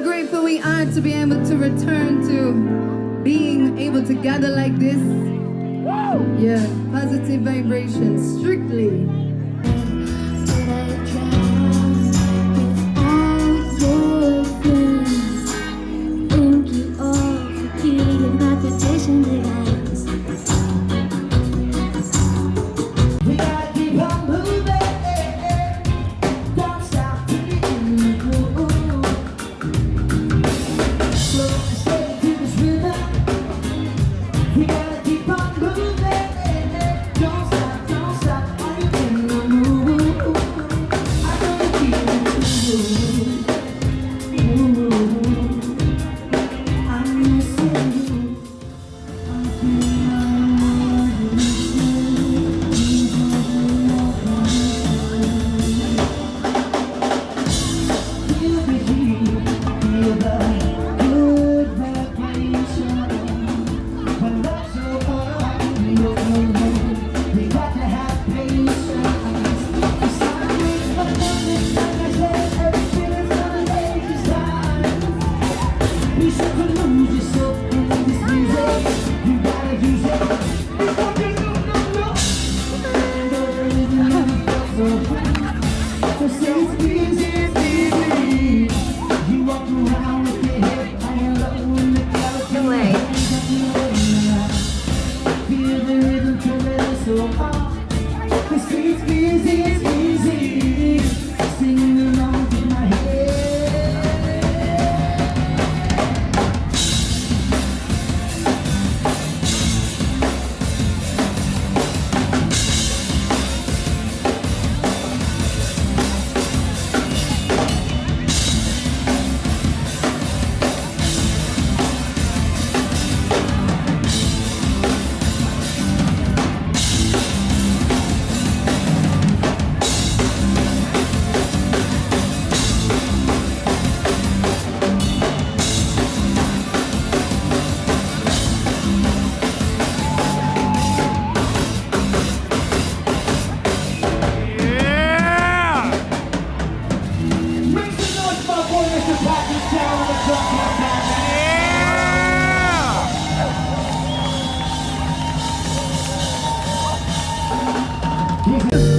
how grateful we are to be able to return to being able to gather like this. Yeah, positive vibrations, strictly.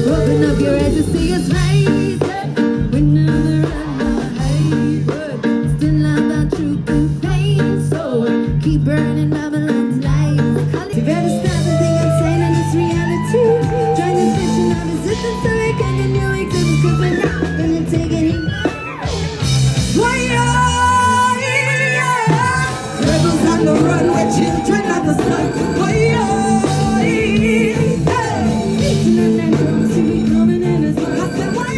Open up your eyes to see us rise. We never run away, but still love our truth and pain. So keep burning Babylon's light. Together stop and think I'm saying in this reality. Join this mission of resistance so we can get new existence. Cause we're not gonna take it anymore. Rebels on the run, we're children of the sun. Hey, coming in as well. I said, why?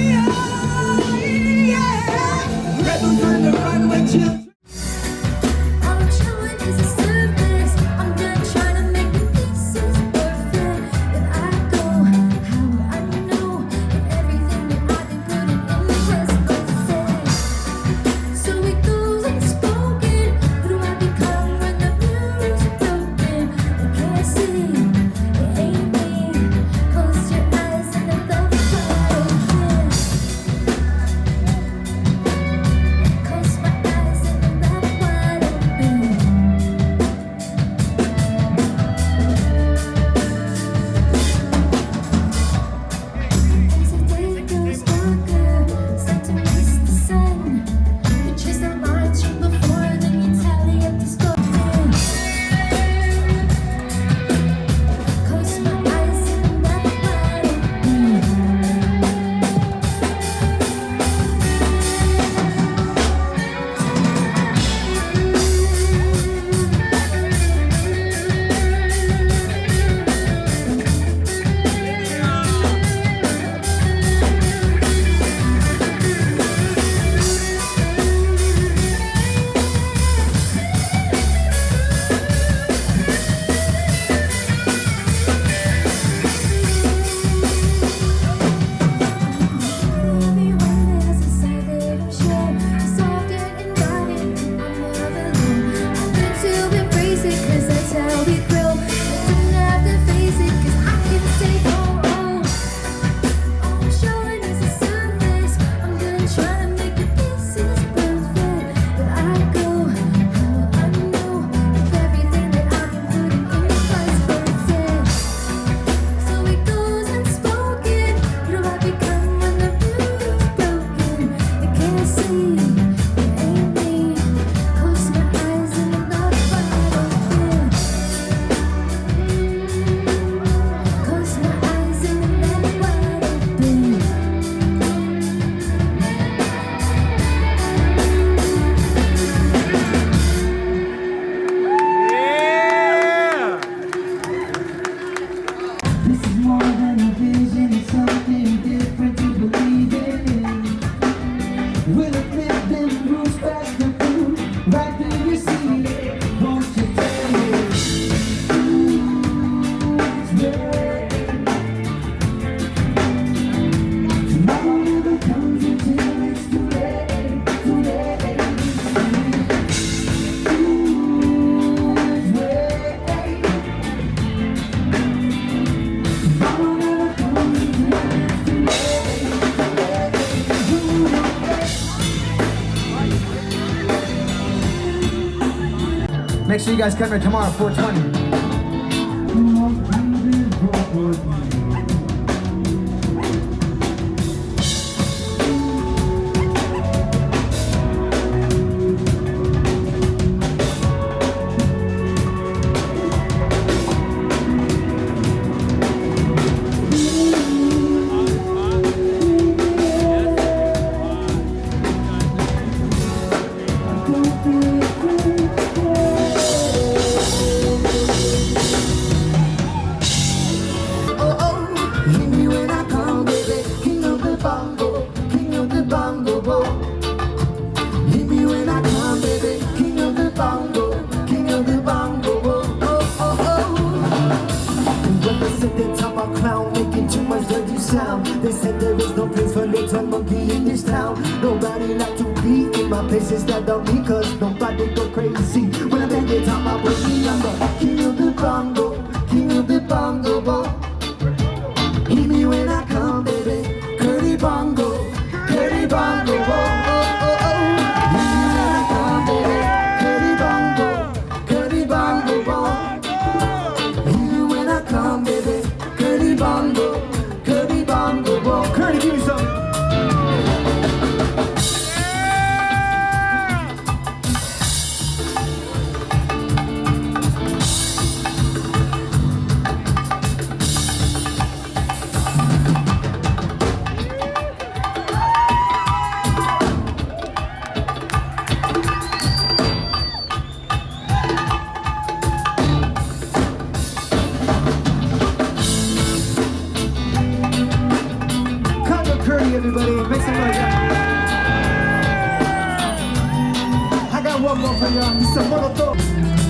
Make sure you guys come here tomorrow, 420. They said there is no place for little monkey in this town. Nobody like to be in my place instead of me, cause nobody go crazy when I bang it on my booty. I'm the king of the bongo, king of the bongo ball. Hit me when I come, baby. Curly bongo, curly bongo ball. Hit me when I come, baby. Curly bongo, curly bongo ball. Hit me when I come, baby. Curly bongo. Curdy, give me some. Everybody, make some noise. I got one more for y'all. It's a Molotov.